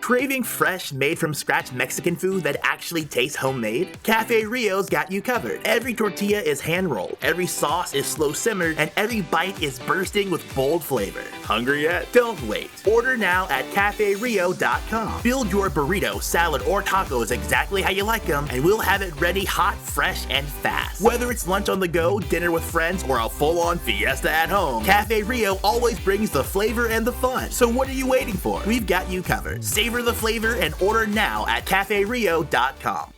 Craving fresh, made-from-scratch Mexican food that actually tastes homemade? Cafe Rio's got you covered. Every tortilla is hand-rolled, every sauce is slow-simmered, and every bite is bursting with bold flavor. Hungry yet? Don't wait. Order now at CafeRio.com. Build your burrito, salad, or tacos exactly how you like them, and we'll have it ready hot, fresh, and fast. Whether it's lunch on the go, dinner with friends, or a full-on fiesta at home, Cafe Rio always brings the flavor and the fun. So what are you waiting for? We've got you covered. Savor the flavor and order now at CafeRio.com.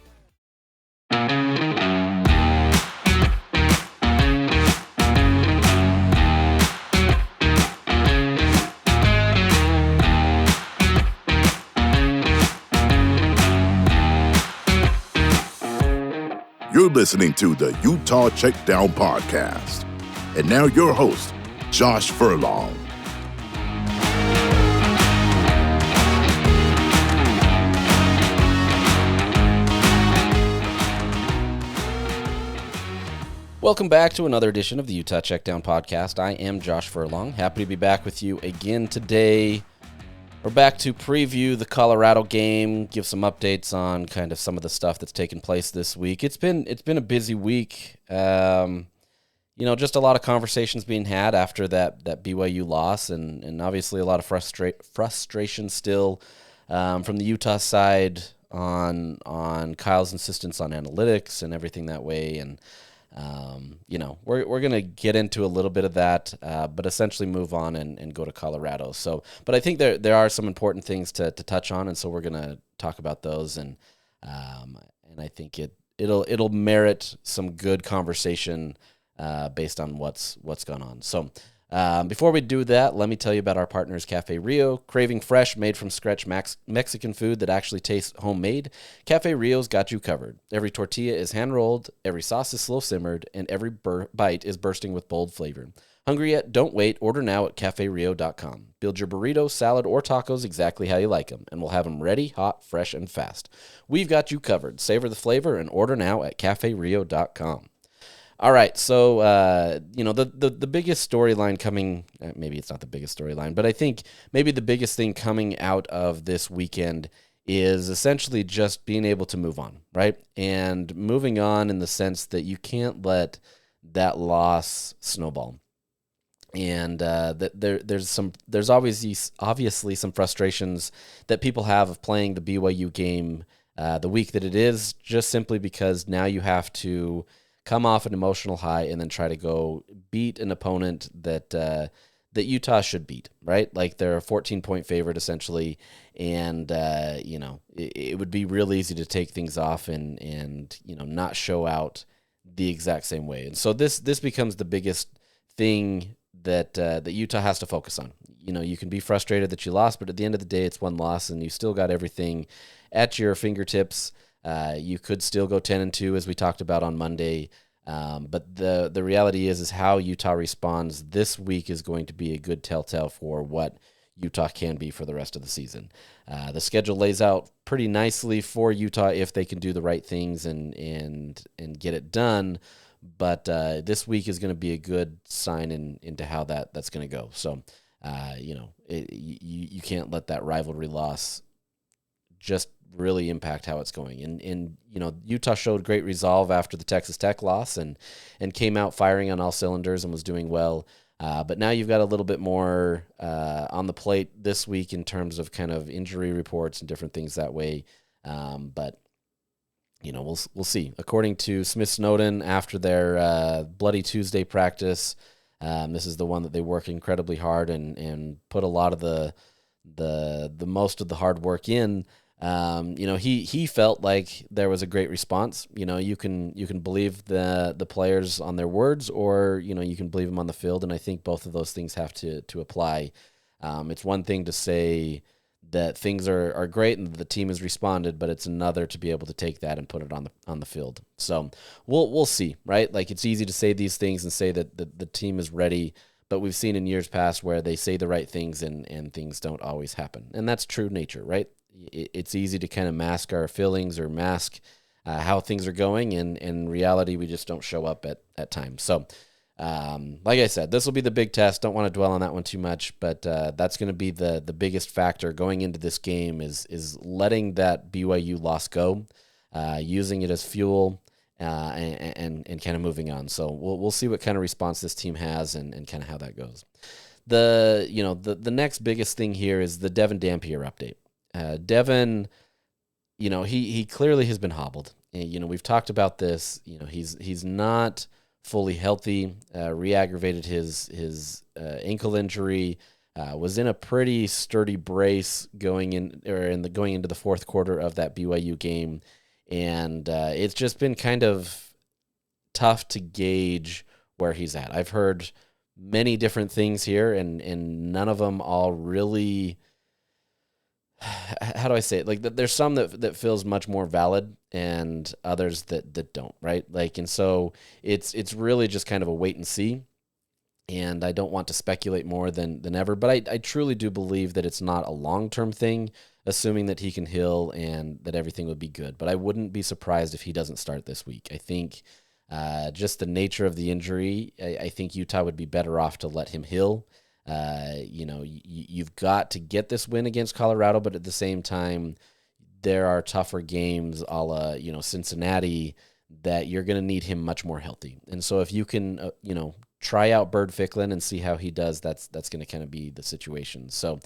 You're listening to the Utah Checkdown podcast. And now your host, Josh Furlong. Welcome back to another edition of the Utah Checkdown podcast. I am Josh Furlong. Happy to be back with you again today. We're back to preview the Colorado game, give some updates on kind of some of the stuff that's taken place this week. It's been a busy week. Just a lot of conversations being had after that BYU loss, and obviously a lot of frustration still from the Utah side on Kyle's insistence on analytics and everything that way. And we're going to get into a little bit of that, but essentially move on and go to Colorado. So, but I think there are some important things to touch on, and so we're going to talk about those, and I think it'll merit some good conversation based on what's gone on. So, before we do that, let me tell you about our partners, Cafe Rio. Craving fresh, made-from-scratch Mexican food that actually tastes homemade? Cafe Rio's got you covered. Every tortilla is hand-rolled, every sauce is slow-simmered, and every bite is bursting with bold flavor. Hungry yet? Don't wait. Order now at CafeRio.com. Build your burrito, salad, or tacos exactly how you like them, and we'll have them ready, hot, fresh, and fast. We've got you covered. Savor the flavor and order now at CafeRio.com. All right, so, the biggest storyline coming, maybe it's not the biggest storyline, but I think maybe the biggest thing coming out of this weekend is essentially just being able to move on, right? And moving on in the sense that you can't let that loss snowball. And there's obviously some frustrations that people have of playing the BYU game the week that it is, just simply because now you have to come off an emotional high and then try to go beat an opponent that Utah should beat, right? Like they're a 14-point favorite essentially, and it would be real easy to take things off and not show out the exact same way. And so this becomes the biggest thing that Utah has to focus on. You can be frustrated that you lost, but at the end of the day, it's one loss, and you still got everything at your fingertips. You could still go 10-2 as we talked about on Monday, but the reality is how Utah responds this week is going to be a good telltale for what Utah can be for the rest of the season. The schedule lays out pretty nicely for Utah if they can do the right things and get it done, but this week is going to be a good sign into how that's going to go. So, you can't let that rivalry loss just really impact how it's going. And Utah showed great resolve after the Texas Tech loss and came out firing on all cylinders and was doing well. But now you've got a little bit more on the plate this week in terms of kind of injury reports and different things that way. But we'll see. According to Smith Snowden, after their Bloody Tuesday practice, this is the one that they work incredibly hard and put a lot of the most of the hard work in. He felt like there was a great response. You can believe the players on their words, or you can believe them on the field, and I think both of those things have to apply. It's one thing to say that things are great and the team has responded, but it's another to be able to take that and put it on the field. So we'll see, right? Like, it's easy to say these things and say that the team is ready, but we've seen in years past where they say the right things and things don't always happen, and that's true nature, right? It's easy to kind of mask our feelings or mask how things are going, and in reality, we just don't show up at times. So Like I said, this will be the big test. Don't want to dwell on that one too much, but that's going to be the biggest factor going into this game is letting that BYU loss go, using it as fuel, and kind of moving on. So we'll see what kind of response this team has and kind of how that goes. The next biggest thing here is the Devon Dampier update. Devon, he clearly has been hobbled. And, we've talked about this. He's not fully healthy. Re-aggravated his ankle injury. Was in a pretty sturdy brace going into the fourth quarter of that BYU game, and it's just been kind of tough to gauge where he's at. I've heard many different things here, and none of them all really. How do I say it? Like, there's some that feels much more valid and others that don't, right? Like, and so it's really just kind of a wait and see. And I don't want to speculate more than ever, but I truly do believe that it's not a long-term thing, assuming that he can heal and that everything would be good. But I wouldn't be surprised if he doesn't start this week. I think just the nature of the injury, I think Utah would be better off to let him heal. You've got to get this win against Colorado, but at the same time, there are tougher games a la, Cincinnati that you're going to need him much more healthy. And so if you can, try out Bird Ficklin and see how he does, that's going to kind of be the situation. So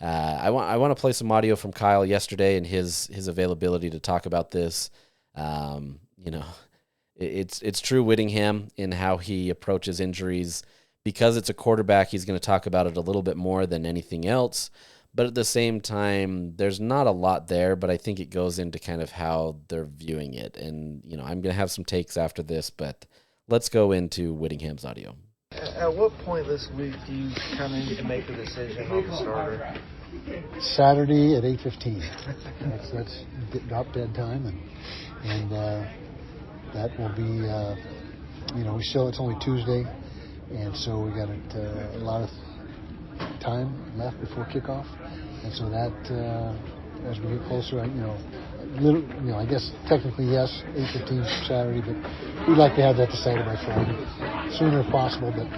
I want to play some audio from Kyle yesterday and his availability to talk about this. It's true Whittingham in how he approaches injuries. Because it's a quarterback, he's going to talk about it a little bit more than anything else. But at the same time, there's not a lot there, but I think it goes into kind of how they're viewing it. And, I'm going to have some takes after this, but let's go into Whittingham's audio. At what point this week do you kind of need to make a decision on the starter? Saturday at 8:15. That's drop dead time, and that will be, it's only Tuesday. And so we got a lot of time left before kickoff, and so that as we get closer, I guess technically yes, 8:15 Saturday, but we'd like to have that decided by Friday, sooner if possible. But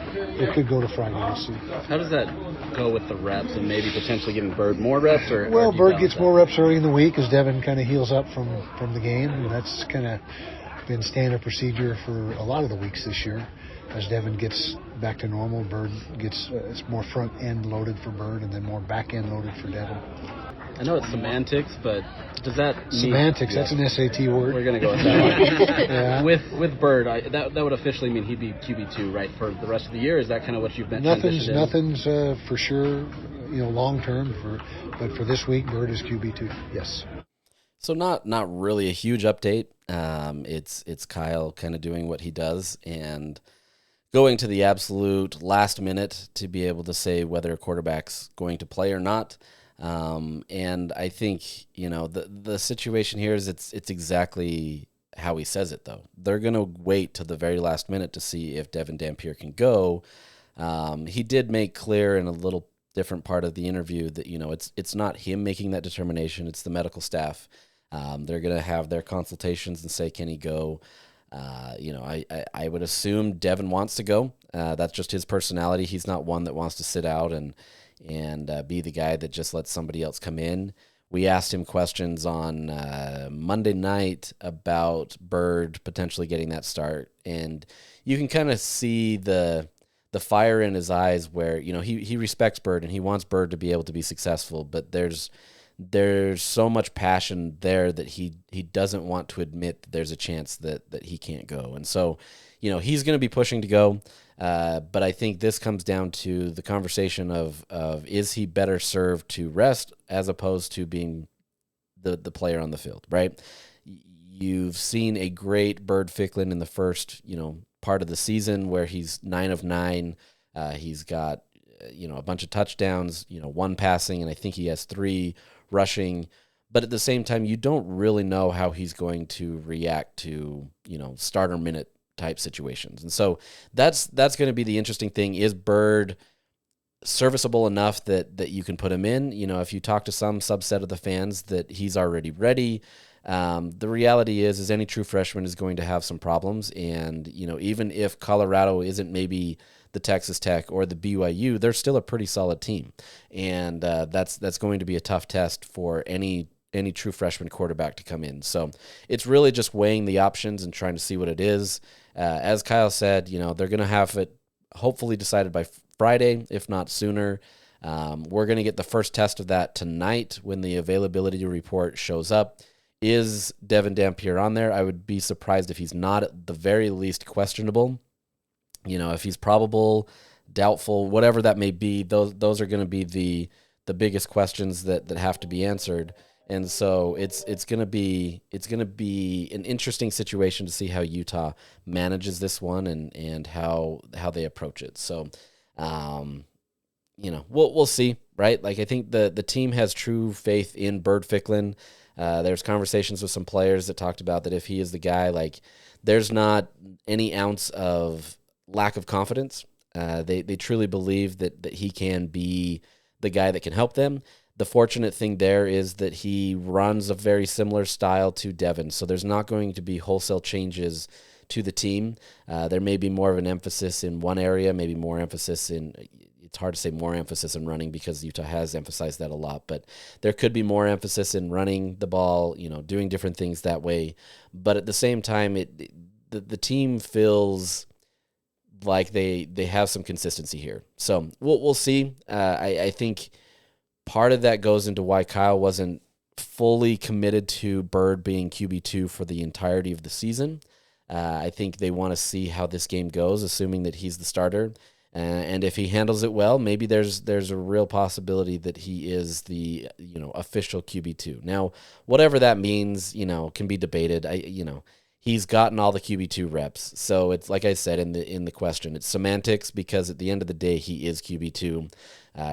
it could go to Friday. We'll see. How does that go with the reps and maybe potentially giving Bird more reps? Well, Bird gets more reps early in the week as Devon kind of heals up from the game, and that's kind of been standard procedure for a lot of the weeks this year. As Devon gets back to normal, Bird gets it's more front end loaded for Bird and then more back end loaded for Devon. I know it's semantics, but does that semantics? That's an SAT word. We're gonna go with that one. Yeah. With Bird, that would officially mean he'd be QB2, right, for the rest of the year. Is that kind of what you've mentioned? Nothing's for sure, long term. But for this week, Bird is QB2. Yes. So not really a huge update. It's Kyle kind of doing what he does and going to the absolute last minute to be able to say whether a quarterback's going to play or not. And I think, the situation here is it's exactly how he says it, though. They're going to wait till the very last minute to see if Devon Dampier can go. He did make clear in a little different part of the interview that, it's not him making that determination. It's the medical staff. They're going to have their consultations and say, can he go? I would assume Devon wants to go. That's just his personality. He's not one that wants to sit out and be the guy that just lets somebody else come in. We asked him questions on Monday night about Bird potentially getting that start, and you can kind of see the fire in his eyes where, he respects Bird and he wants Bird to be able to be successful, but there's so much passion there that he doesn't want to admit that there's a chance that he can't go. And so, he's going to be pushing to go. But I think this comes down to the conversation of is he better served to rest as opposed to being the player on the field, right? You've seen a great Bird Ficklin in the first, part of the season where he's 9 of 9. He's got, a bunch of touchdowns, 1 passing, and I think he has 3 rushing, but at the same time, you don't really know how he's going to react to, starter minute type situations. And so that's going to be the interesting thing. Is Bird serviceable enough that you can put him in? If you talk to some subset of the fans that he's already ready, The reality is any true freshman is going to have some problems. And, even if Colorado isn't maybe the Texas Tech or the BYU, they're still a pretty solid team. And that's going to be a tough test for any true freshman quarterback to come in. So it's really just weighing the options and trying to see what it is. As Kyle said, they're going to have it hopefully decided by Friday, if not sooner. We're going to get the first test of that tonight when the availability report shows up. Is Devon Dampier on there? I would be surprised if he's not, at the very least questionable. If he's probable, doubtful, whatever that may be, those are going to be the biggest questions that have to be answered. And so it's going to be an interesting situation to see how Utah manages this one and how they approach it. So, we'll see, right? Like, I think the team has true faith in Bird Ficklin. There's conversations with some players that talked about that if he is the guy, like, there's not any ounce of lack of confidence. They truly believe that he can be the guy that can help them. The fortunate thing there is that he runs a very similar style to Devon, so there's not going to be wholesale changes to the team. There may be more of an emphasis in one area, maybe more emphasis in, it's hard to say more emphasis in running because Utah has emphasized that a lot, but there could be more emphasis in running the ball, doing different things that way. But at the same time, the team feels like they have some consistency here. So we'll see. I think part of that goes into why Kyle wasn't fully committed to Bird being QB2 for the entirety of the season. I think they want to see how this game goes, assuming that he's the starter. And if he handles it well, maybe there's a real possibility that he is the official QB2. Now, whatever that means, can be debated. He's gotten all the QB2 reps, so it's like I said in the question, it's semantics because at the end of the day, he is QB2.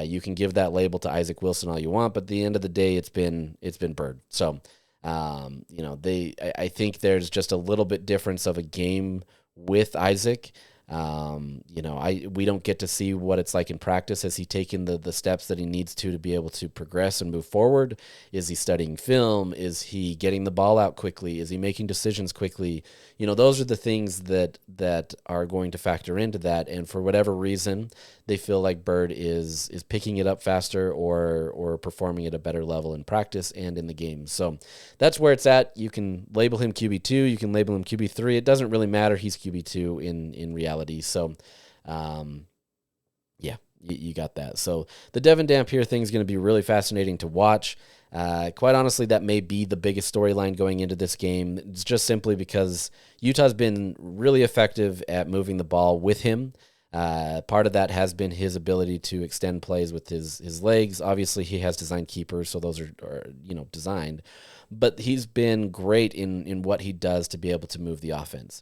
You can give that label to Isaac Wilson all you want, but at the end of the day, it's been Bird. So, I think there's just a little bit difference of a game with Isaac. We don't get to see what it's like in practice. Has he taken the steps that he needs to be able to progress and move forward? Is he studying film? Is he getting the ball out quickly? Is he making decisions quickly? Those are the things that are going to factor into that. And for whatever reason, they feel like Bird is picking it up faster or performing at a better level in practice and in the game. So that's where it's at. You can label him QB2. You can label him QB3. It doesn't really matter. He's QB2 in reality. So, you got that. So the Devon Dampier thing is going to be really fascinating to watch. Quite honestly, that may be the biggest storyline going into this game. It's just simply because Utah's been really effective at moving the ball with him. Part of that has been his ability to extend plays with his legs. Obviously, he has designed keepers, so those are designed. But he's been great in what he does to be able to move the offense.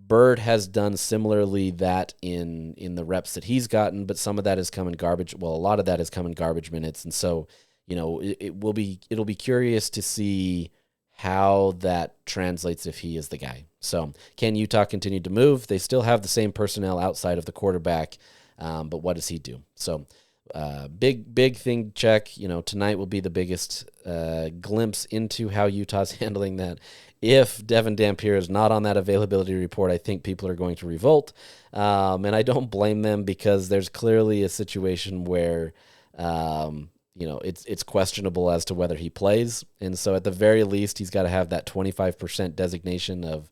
Bird has done similarly that in the reps that he's gotten, but some of that has come in garbage. Well, a lot of that has come in garbage minutes, and so it'll be curious to see how that translates if he is the guy. So can Utah continue to move? They still have the same personnel outside of the quarterback, but what does he do? So big thing check. Tonight will be the biggest glimpse into how Utah's handling that. If Devon Dampier is not on that availability report, I think people are going to revolt. And I don't blame them because there's clearly a situation where, it's questionable as to whether he plays. And so at the very least, he's got to have that 25% designation of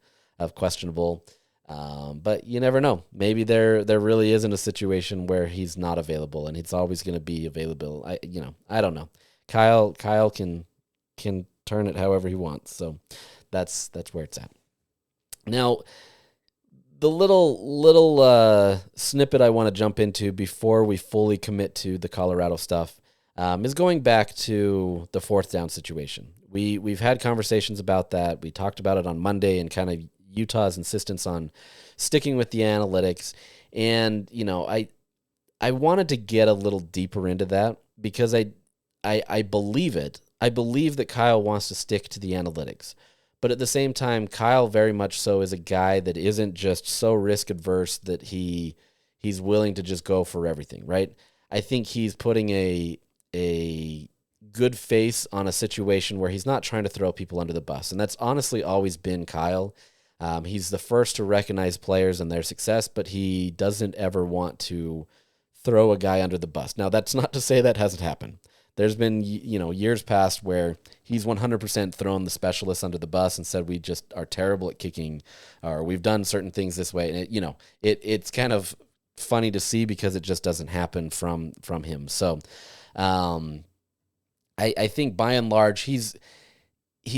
questionable. But you never know. Maybe there really isn't a situation where he's not available and it's always going to be available. I don't know. Kyle can turn it however he wants. So that's where it's at. Now, the little snippet I want to jump into before we fully commit to the Colorado stuff is going back to the fourth down situation. We've had conversations about that. We talked about it on Monday and kind of Utah's insistence on sticking with the analytics. And, I wanted to get a little deeper into that because I believe it. I believe that Kyle wants to stick to the analytics. But at the same time, Kyle very much so is a guy that isn't just so risk adverse that he's willing to just go for everything, right? I think he's putting a good face on a situation where he's not trying to throw people under the bus. And that's honestly always been Kyle. He's the first to recognize players and their success, but he doesn't ever want to throw a guy under the bus. Now, that's not to say that hasn't happened. There's been, years past where he's 100% thrown the specialists under the bus and said we just are terrible at kicking, or we've done certain things this way. And it's kind of funny to see because it just doesn't happen from him. So I think by and large he's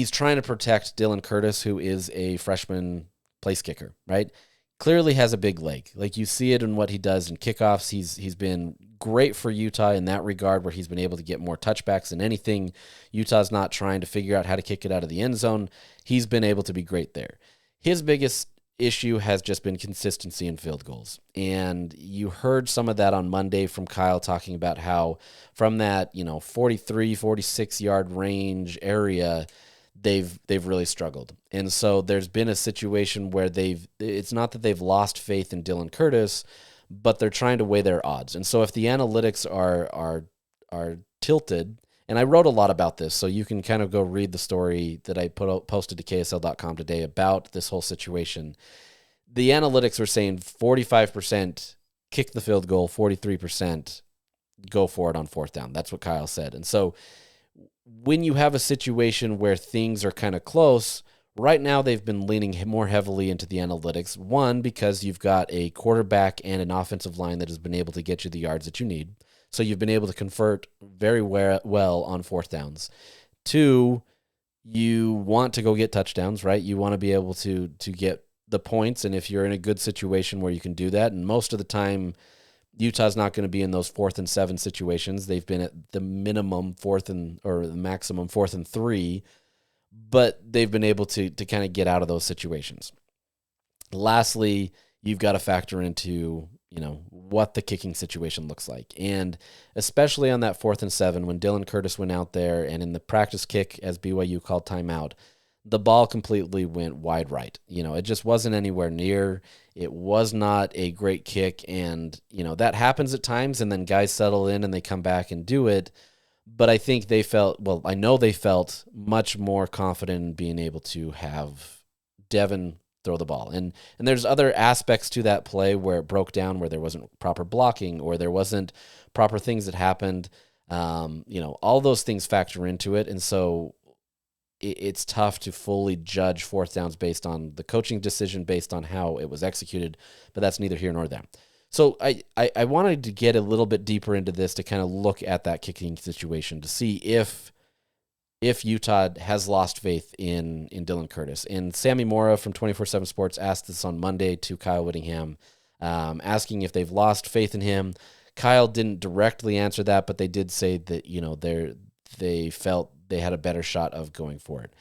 trying to protect Dylan Curtis, who is a freshman place kicker, right? Clearly has a big leg. Like, you see it in what he does in kickoffs. He's been great for Utah in that regard, where he's been able to get more touchbacks than anything. Utah's not trying to figure out how to kick it out of the end zone. He's been able to be great there. His biggest issue has just been consistency in field goals. And you heard some of that on Monday from Kyle talking about how from that, 43, 46 yard range area, they've really struggled. And so there's been a situation where it's not that they've lost faith in Dylan Curtis, but they're trying to weigh their odds. And so if the analytics are tilted, and I wrote a lot about this, so you can kind of go read the story that I posted to KSL.com today about this whole situation. The analytics were saying 45% kick the field goal, 43% go for it on fourth down. That's what Kyle said. And so when you have a situation where things are kind of close, right now they've been leaning more heavily into the analytics. One, because you've got a quarterback and an offensive line that has been able to get you the yards that you need. So you've been able to convert very well on fourth downs. Two, you want to go get touchdowns, right? You want to be able to get the points, and if you're in a good situation where you can do that, and most of the time Utah's not going to be in those 4th and 7 situations. They've been at the minimum the maximum 4th and 3, but they've been able to kind of get out of those situations. Lastly, you've got to factor into, what the kicking situation looks like. And especially on that 4th and 7, when Dylan Curtis went out there and in the practice kick, as BYU called timeout, the ball completely went wide right. It just wasn't anywhere near. It was not a great kick. And, that happens at times, and then guys settle in and they come back and do it. But I think I know they felt much more confident in being able to have Devon throw the ball. And there's other aspects to that play where it broke down, where there wasn't proper blocking or there wasn't proper things that happened. All those things factor into it. And so it's tough to fully judge fourth downs based on the coaching decision, based on how it was executed, but that's neither here nor there. So I wanted to get a little bit deeper into this to kind of look at that kicking situation to see if Utah has lost faith in Dylan Curtis. And Sammy Mora from 24/7 Sports asked this on Monday to Kyle Whittingham, asking if they've lost faith in him. Kyle didn't directly answer that, but they did say that, they felt they had a better shot of going for it.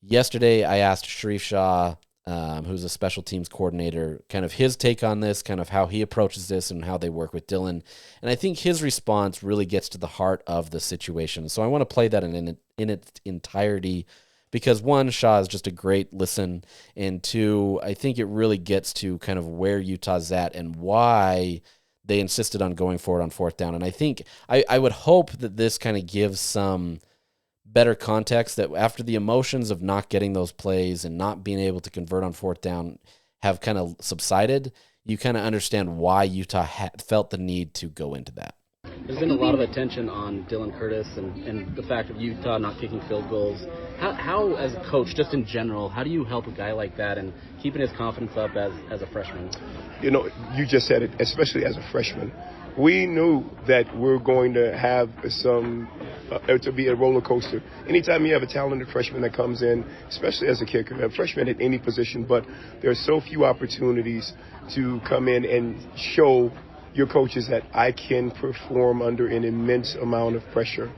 Yesterday, I asked Sharif Shah, who's a special teams coordinator, kind of his take on this, kind of how he approaches this and how they work with Dylan. And I think his response really gets to the heart of the situation. So I want to play that in its entirety because, one, Shah is just a great listen, and two, I think it really gets to kind of where Utah's at and why they insisted on going for it on fourth down. And I think I would hope that this kind of gives some better context, that after the emotions of not getting those plays and not being able to convert on fourth down have kind of subsided, you kind of understand why Utah felt the need to go into that. There's been a lot of attention on Dylan Curtis and the fact of Utah not kicking field goals. How, as a coach, just in general, how do you help a guy like that and keeping his confidence up as a freshman? You just said it, especially as a freshman. We knew that we're going to have to be a roller coaster. Anytime you have a talented freshman that comes in, especially as a kicker, a freshman at any position, but there are so few opportunities to come in and show your coaches that I can perform under an immense amount of pressure.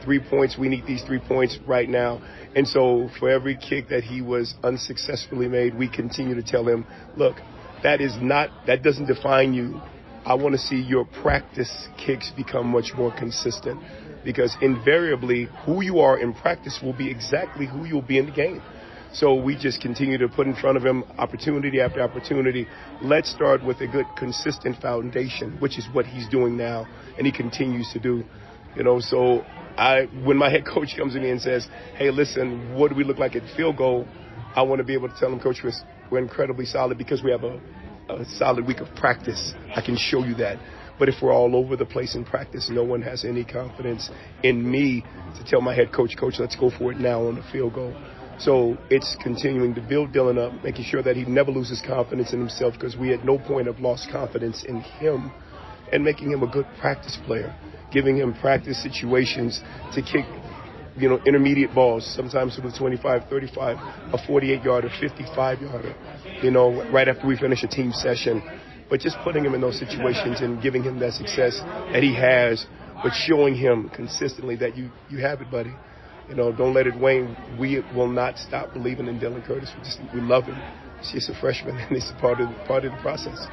3 points, we need these 3 points right now. And so for every kick that he was unsuccessfully made, we continue to tell him, look, that doesn't define you. I want to see your practice kicks become much more consistent, because invariably who you are in practice will be exactly who you'll be in the game. So we just continue to put in front of him opportunity after opportunity. Let's start with a good, consistent foundation, which is what he's doing now, and he continues to do. So when my head coach comes to me and says, hey, listen, what do we look like at field goal? I want to be able to tell him, Coach, we're incredibly solid because we have a solid week of practice. I can show you that. But if we're all over the place in practice, no one has any confidence in me to tell my head coach, let's go for it now on the field goal. So it's continuing to build Dylan up, making sure that he never loses confidence in himself, because we at no point have lost confidence in him, and making him a good practice player, giving him practice situations to kick, intermediate balls, sometimes with a 25, 35, a 48-yarder, 55-yarder, right after we finish a team session. But just putting him in those situations and giving him that success that he has, but showing him consistently that you have it, buddy. Don't let it wane. We will not stop believing in Dylan Curtis. We love him. He's just a freshman, and it's part of the process.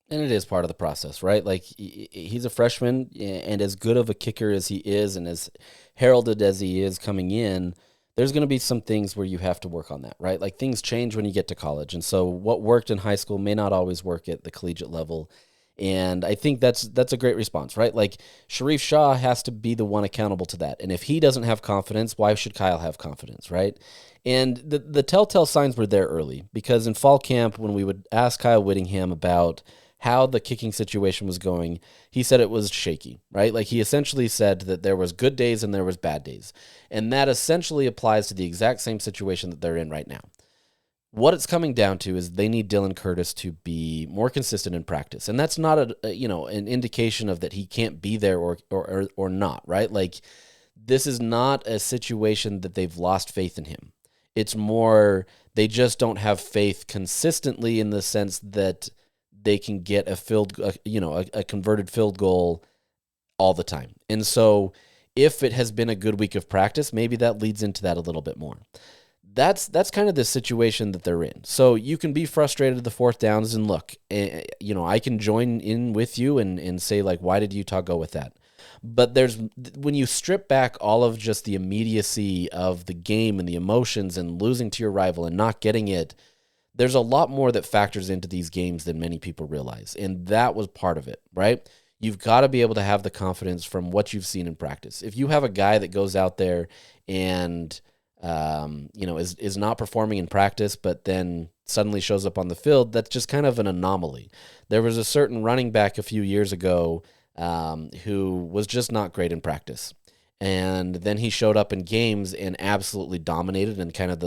And it is part of the process, right? Like, he's a freshman, and as good of a kicker as he is and as heralded as he is coming in, there's going to be some things where you have to work on that, right? Like, things change when you get to college. And so what worked in high school may not always work at the collegiate level. And I think that's a great response, right? Like, Sharif Shah has to be the one accountable to that. And if he doesn't have confidence, why should Kyle have confidence, right? And the telltale signs were there early, because in fall camp, when we would ask Kyle Whittingham about how the kicking situation was going, he said it was shaky, right? Like, he essentially said that there was good days and there was bad days. And that essentially applies to the exact same situation that they're in right now. What it's coming down to is they need Dylan Curtis to be more consistent in practice. And that's not an indication of that he can't be there or not, right? Like, this is not a situation that they've lost faith in him. It's more, they just don't have faith consistently in the sense that they can get a converted field goal all the time. And so if it has been a good week of practice, maybe that leads into that a little bit more. That's kind of the situation that they're in. So you can be frustrated at the fourth downs, and look, I can join in with you and say, like, why did Utah go with that? But when you strip back all of just the immediacy of the game and the emotions and losing to your rival and not getting it, there's a lot more that factors into these games than many people realize. And that was part of it, right? You've got to be able to have the confidence from what you've seen in practice. If you have a guy that goes out there and is not performing in practice, but then suddenly shows up on the field, that's just kind of an anomaly. There was a certain running back a few years ago who was just not great in practice. And then he showed up in games and absolutely dominated and kind of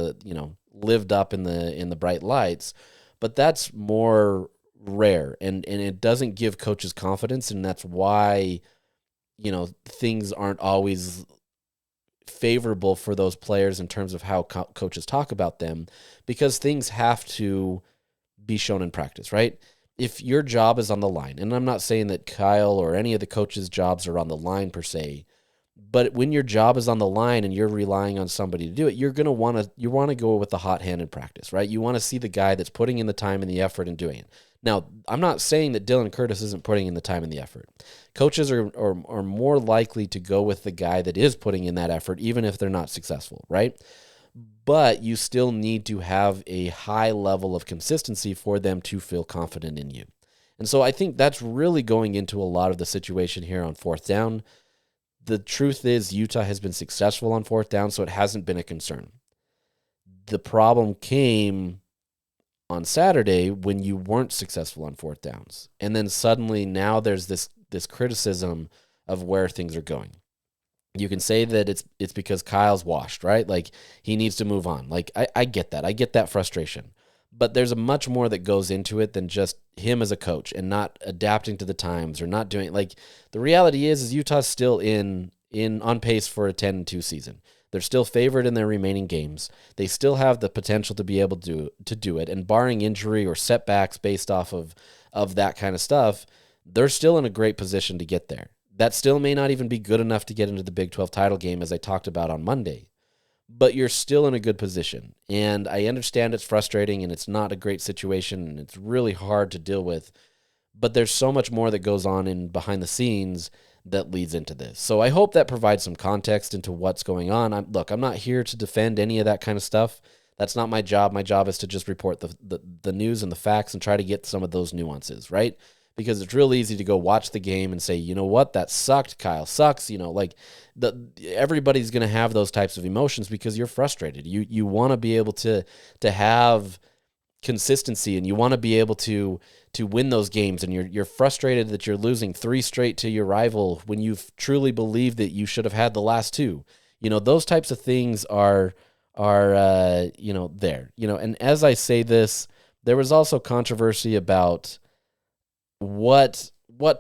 lived up in the bright lights. But that's more rare, and it doesn't give coaches confidence, and that's why things aren't always favorable for those players in terms of how coaches talk about them, because things have to be shown in practice, right? If your job is on the line, and I'm not saying that Kyle or any of the coaches' jobs are on the line per se, but when your job is on the line and you're relying on somebody to do it, you want to go with the hot hand in practice, right? You want to see the guy that's putting in the time and the effort and doing it. Now, I'm not saying that Dylan Curtis isn't putting in the time and the effort. Coaches are more likely to go with the guy that is putting in that effort, even if they're not successful, right? But you still need to have a high level of consistency for them to feel confident in you. And so I think that's really going into a lot of the situation here on fourth down. The truth is Utah has been successful on fourth down, so it hasn't been a concern. The problem came on Saturday when you weren't successful on fourth downs. And then suddenly now there's this criticism of where things are going. You can say that it's because Kyle's washed, right? Like, he needs to move on. Like, I get that. I get that frustration. But there's a much more that goes into it than just him as a coach and not adapting to the times or not doing, like, the reality is Utah's still on pace for a 10-2 season. They're still favored in their remaining games. They still have the potential to be able to do it. And barring injury or setbacks based off of that kind of stuff, they're still in a great position to get there. That still may not even be good enough to get into the Big 12 title game, as I talked about on Monday. But you're still in a good position. And I understand it's frustrating and it's not a great situation and it's really hard to deal with. But there's so much more that goes on in behind the scenes that leads into this. So I hope that provides some context into what's going on. I'm not here to defend any of that kind of stuff. That's not my job. My job is to just report the news and the facts and try to get some of those nuances, right? because it's real easy to go watch the game and say, you know what, that sucked. Kyle sucks. Like everybody's going to have those types of emotions because you're frustrated. You want to be able to have consistency, and you want to be able to win those games, and you're frustrated that you're losing 3 straight to your rival when you've truly believed that you should have had the last 2. Those types of things are there. And as I say this, there was also controversy about what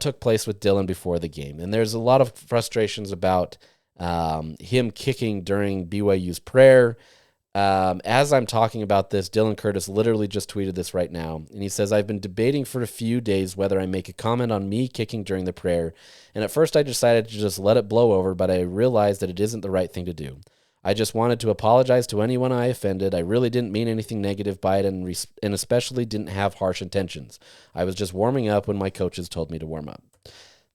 took place with Dylan before the game, and there's a lot of frustrations about him kicking during BYU's prayer. As I'm talking about this, Dylan Curtis literally just tweeted this right now, and he says, "I've been debating for a few days whether I make a comment on me kicking during the prayer, and at first I decided to just let it blow over, but I realized that it isn't the right thing to do. I just wanted to apologize to anyone I offended. I really didn't mean anything negative by it, and especially didn't have harsh intentions. I was just warming up when my coaches told me to warm up."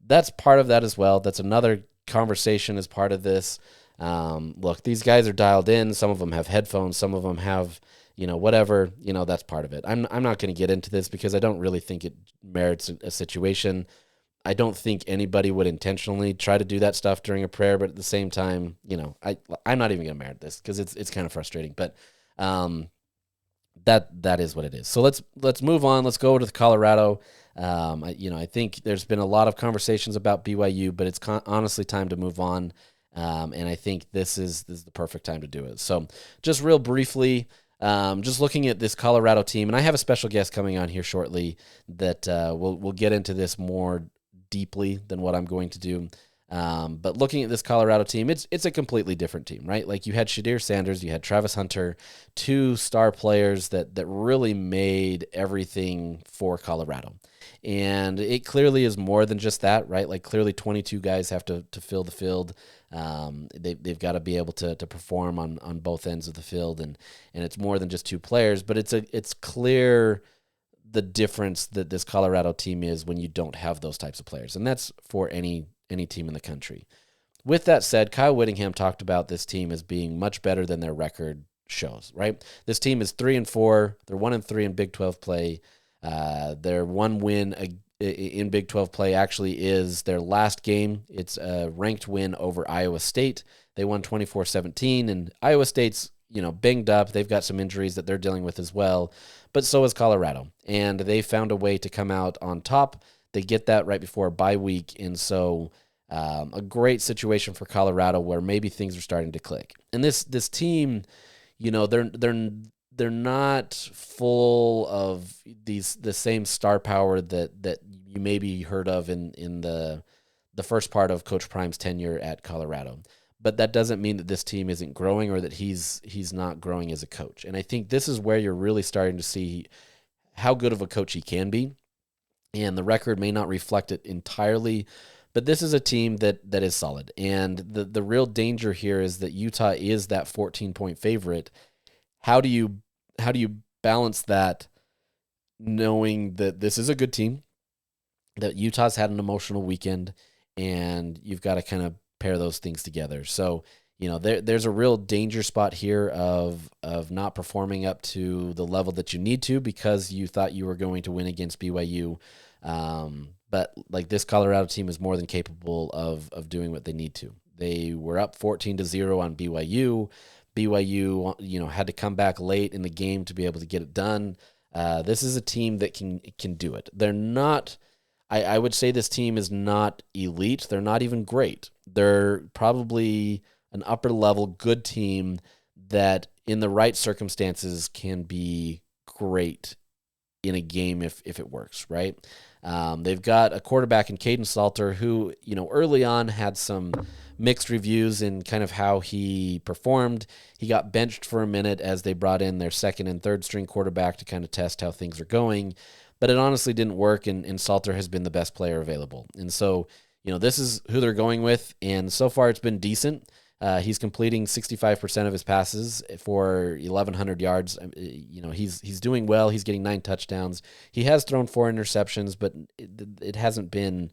That's part of that as well. That's another conversation as part of this. Look, these guys are dialed in. Some of them have headphones. Some of them have, whatever. That's part of it. I'm not going to get into this because I don't really think it merits a situation. I don't think anybody would intentionally try to do that stuff during a prayer, but at the same time, I'm not even going to merit this because it's kind of frustrating. But that is what it is. So let's move on. Let's go to Colorado. I think there's been a lot of conversations about BYU, but it's honestly time to move on. And I think this is the perfect time to do it. So just real briefly, just looking at this Colorado team, and I have a special guest coming on here shortly that we'll get into this more deeply than what I'm going to do. But looking at this Colorado team, it's a completely different team, right? Like you had Shadir Sanders, you had Travis Hunter, 2 star players that really made everything for Colorado. And it clearly is more than just that, right? Like clearly 22 guys have to fill the field. They've got to be able to perform on both ends of the field, and it's more than just 2 players, but it's clear the difference that this Colorado team is when you don't have those types of players, and that's for any team in the country. With that said, Kyle Whittingham talked about this team as being much better than their record shows, right? This team is 3-4. They're 1-3 in Big 12 play. Their one win in Big 12 play actually is their last game. It's a ranked win over Iowa State. They won 24-17, and Iowa State's, banged up. They've got some injuries that they're dealing with as well, but so is Colorado, and they found a way to come out on top. They get that right before a bye week, and so a great situation for Colorado where maybe things are starting to click. And this team, they're not full of the same star power that you maybe heard of in the first part of Coach Prime's tenure at Colorado. But that doesn't mean that this team isn't growing or that he's not growing as a coach. And I think this is where you're really starting to see how good of a coach he can be. And the record may not reflect it entirely, but this is a team that is solid. And the real danger here is that Utah is that 14-point favorite. How do you balance that, knowing that this is a good team, that Utah's had an emotional weekend, and you've got to kind of pair those things together? So, there's a real danger spot here of not performing up to the level that you need to because you thought you were going to win against BYU. But like this Colorado team is more than capable of doing what they need to. They were up 14-0 on BYU. BYU, had to come back late in the game to be able to get it done. This is a team that can do it. They're not, I would say this team is not elite. They're not even great. They're probably an upper level good team that in the right circumstances can be great in a game if it works, right? They've got a quarterback in Caden Salter who, early on had some mixed reviews in kind of how he performed. He got benched for a minute as they brought in their second and third string quarterback to kind of test how things are going. But it honestly didn't work, and Salter has been the best player available. And so, this is who they're going with, and so far it's been decent. He's completing 65% of his passes for 1,100 yards. He's doing well. He's getting 9 touchdowns. He has thrown 4 interceptions, but it hasn't been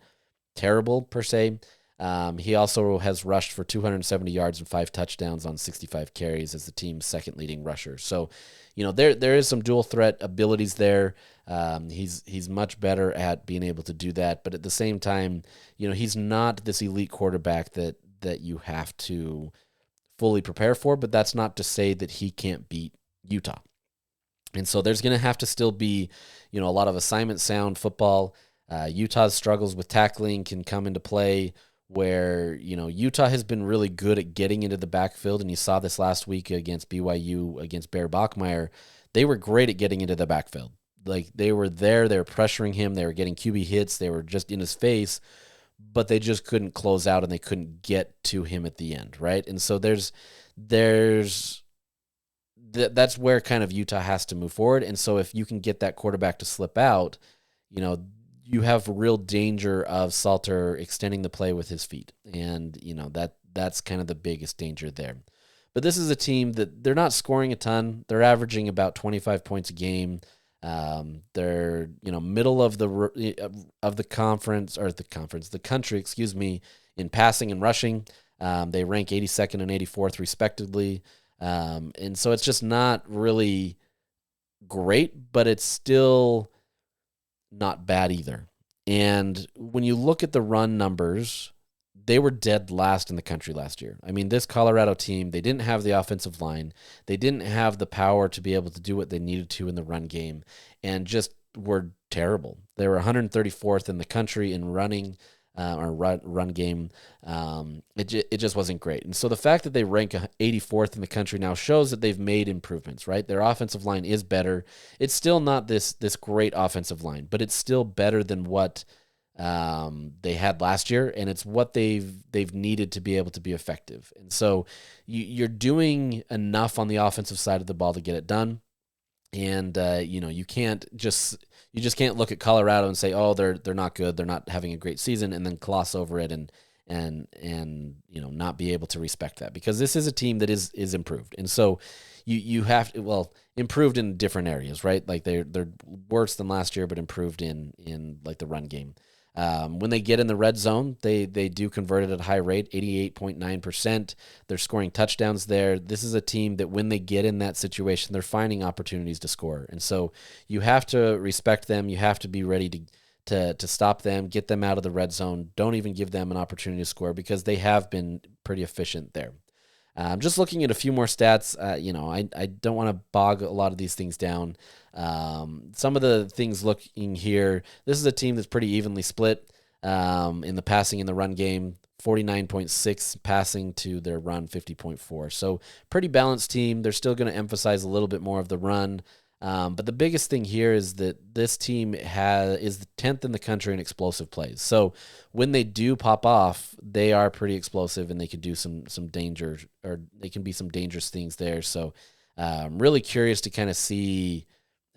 terrible per se. He also has rushed for 270 yards and 5 touchdowns on 65 carries as the team's second leading rusher. So, there is some dual threat abilities there. He's much better at being able to do that, but at the same time, he's not this elite quarterback that you have to fully prepare for, but that's not to say that he can't beat Utah. And so there's going to have to still be, a lot of assignment sound football. Utah's struggles with tackling can come into play where, Utah has been really good at getting into the backfield, and you saw this last week against BYU, against Bear Bachmeier. They were great at getting into the backfield. Like, they were there, they were pressuring him, they were getting QB hits, they were just in his face, but they just couldn't close out and they couldn't get to him at the end, right? And so that's where kind of Utah has to move forward. And so if you can get that quarterback to slip out, you have real danger of Salter extending the play with his feet. And, that's kind of the biggest danger there. But this is a team that they're not scoring a ton. They're averaging about 25 points a game. They're, middle of the country, in passing and rushing. They rank 82nd and 84th respectively. And so it's just not really great, but it's still not bad either. And when you look at the run numbers, they were dead last in the country last year. I mean, this Colorado team, they didn't have the offensive line. They didn't have the power to be able to do what they needed to in the run game, and just were terrible. They were 134th in the country in running or run game. It just wasn't great. And so the fact that they rank 84th in the country now shows that they've made improvements, right? Their offensive line is better. It's still not this great offensive line, but it's still better than what they had last year, and it's what they've needed to be able to be effective. And so you're doing enough on the offensive side of the ball to get it done. And you just can't look at Colorado and say, oh, they're not good, they're not having a great season, and then gloss over it and not be able to respect that, because this is a team that is improved. And so you have to, improved in different areas, right? Like they're worse than last year, but improved in like the run game. When they get in the red zone, they do convert it at a high rate, 88.9%. They're scoring touchdowns there. This is a team that when they get in that situation, they're finding opportunities to score. And so you have to respect them. You have to be ready to stop them, get them out of the red zone. Don't even give them an opportunity to score, because they have been pretty efficient there. Just looking at a few more stats, I don't want to bog a lot of these things down. Some of the things looking here, this is a team that's pretty evenly split in the passing and the run game, 49.6 passing to their run, 50.4. So pretty balanced team. They're still going to emphasize a little bit more of the run. But the biggest thing here is that this team is the 10th in the country in explosive plays. So when they do pop off, they are pretty explosive, and they can do some danger, or they can be some dangerous things there. So I'm really curious to kind of see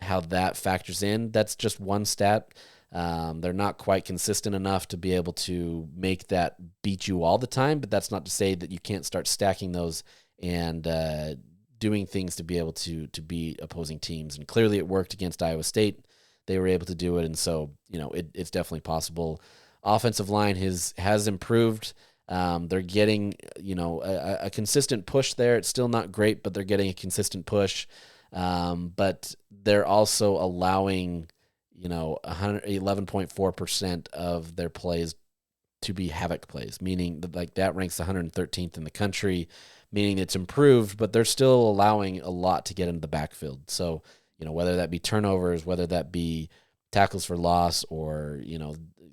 how that factors in. That's just one stat. They're not quite consistent enough to be able to make that beat you all the time, but that's not to say that you can't start stacking those and doing things to be able to beat opposing teams. And clearly it worked against Iowa State. They were able to do it, and so it's definitely possible. Offensive line has improved. They're getting a consistent push there. It's still not great, but they're getting a consistent push. But they're also allowing 11.4% of their plays to be havoc plays, meaning that ranks 113th in the country, meaning it's improved, but they're still allowing a lot to get into the backfield. So, whether that be turnovers, whether that be tackles for loss, or,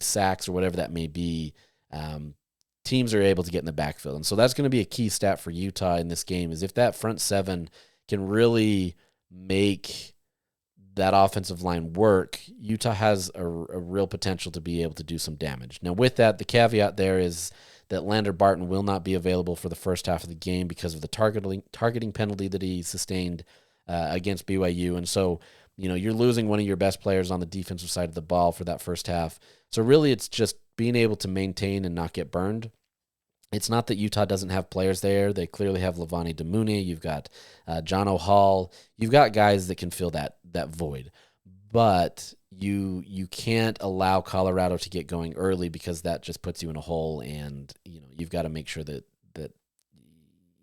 sacks, or whatever that may be, teams are able to get in the backfield. And so that's going to be a key stat for Utah in this game, is if that front seven can really make that offensive line work, Utah has a real potential to be able to do some damage. Now, with that, the caveat there is that Lander Barton will not be available for the first half of the game because of the targeting penalty that he sustained against BYU. And so, you're losing one of your best players on the defensive side of the ball for that first half. So really, it's just being able to maintain and not get burned. It's not that Utah doesn't have players there. They clearly have Levani Damuni. You've got John O'Hall. You've got guys that can fill that void. But you can't allow Colorado to get going early, because that just puts you in a hole, and you've got to make sure that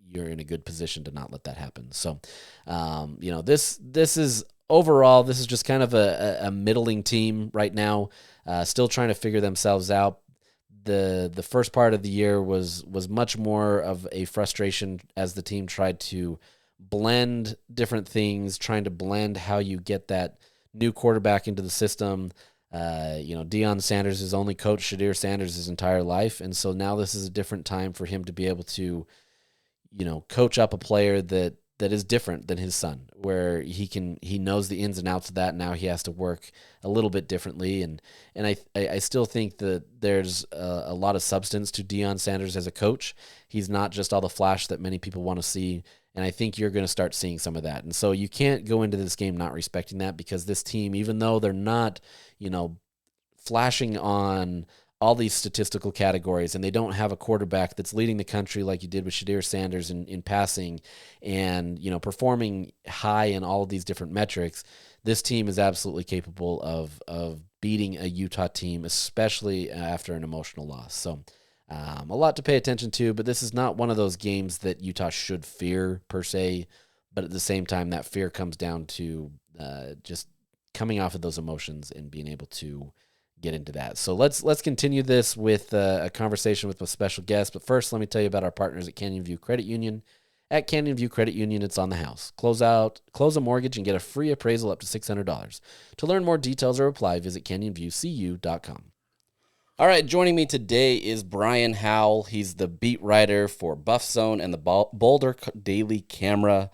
you're in a good position to not let that happen. So, this is overall, this is just kind of a middling team right now, still trying to figure themselves out. The first part of the year was much more of a frustration as the team tried to blend different things, trying to blend how you get that new quarterback into the system. Deion Sanders has only coached Shadir Sanders his entire life, and so now this is a different time for him to be able to coach up a player that is different than his son, where he knows the ins and outs of that. Now he has to work a little bit differently. And I still think that there's a lot of substance to Deion Sanders as a coach. He's not just all the flash that many people want to see. And I think you're going to start seeing some of that. And so you can't go into this game not respecting that, because this team, even though they're not, flashing on all these statistical categories, and they don't have a quarterback that's leading the country like you did with Shadir Sanders in passing and, performing high in all of these different metrics, this team is absolutely capable of beating a Utah team, especially after an emotional loss. So a lot to pay attention to, but this is not one of those games that Utah should fear per se, but at the same time, that fear comes down to just coming off of those emotions and being able to get into that. So let's continue this with a conversation with a special guest. But first, let me tell you about our partners at Canyon View Credit Union. At Canyon View Credit Union, it's on the house. Close a mortgage and get a free appraisal up to $600. To learn more details or apply, visit canyonviewcu.com. All right, joining me today is Brian Howell. He's the beat writer for Buff Zone and the Boulder Daily Camera.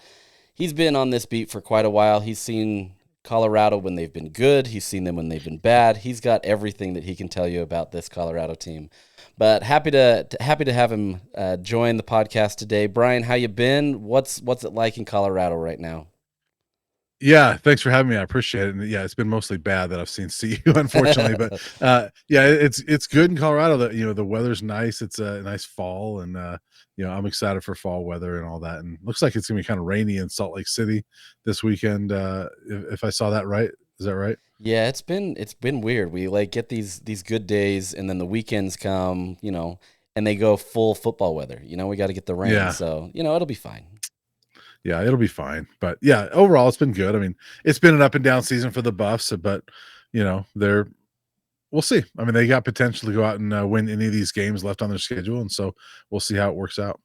He's been on this beat for quite a while. He's seen Colorado when they've been good. He's seen them when they've been bad. He's got everything that he can tell you about this Colorado team. But happy to have him join the podcast today. Brian, how you been? What's it like in Colorado right now? Yeah, thanks for having me. I appreciate it. And yeah, it's been mostly bad that I've seen CU, unfortunately. But yeah, it's good in Colorado. That the weather's nice. It's a nice fall, and I'm excited for fall weather and all that. And looks like it's gonna be kind of rainy in Salt Lake City this weekend. If I saw that right, is that right? Yeah, it's been weird. We get these good days, and then the weekends come, and they go full football weather. We got to get the rain, Yeah. So it'll be fine. Yeah, it'll be fine. But yeah, overall, it's been good. I mean, it's been an up and down season for the Buffs, but we'll see. I mean, they got potential to go out and win any of these games left on their schedule, and so we'll see how it works out.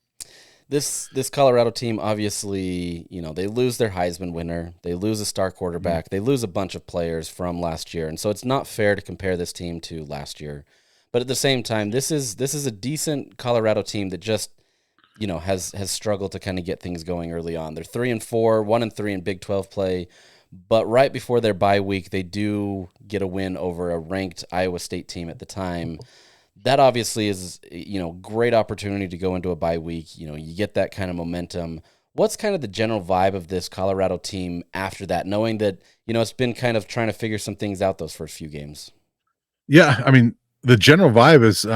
This Colorado team, obviously, they lose their Heisman winner, they lose a star quarterback, they lose a bunch of players from last year, and so it's not fair to compare this team to last year. But at the same time, this is a decent Colorado team that just has struggled to kind of get things going early on. They're 3-4, 1-3 in Big 12 play, but right before their bye week, they do get a win over a ranked Iowa State team at the time. That obviously is, great opportunity to go into a bye week. You get that kind of momentum. What's kind of the general vibe of this Colorado team after that, knowing that, it's been kind of trying to figure some things out those first few games? Yeah, I mean, the general vibe is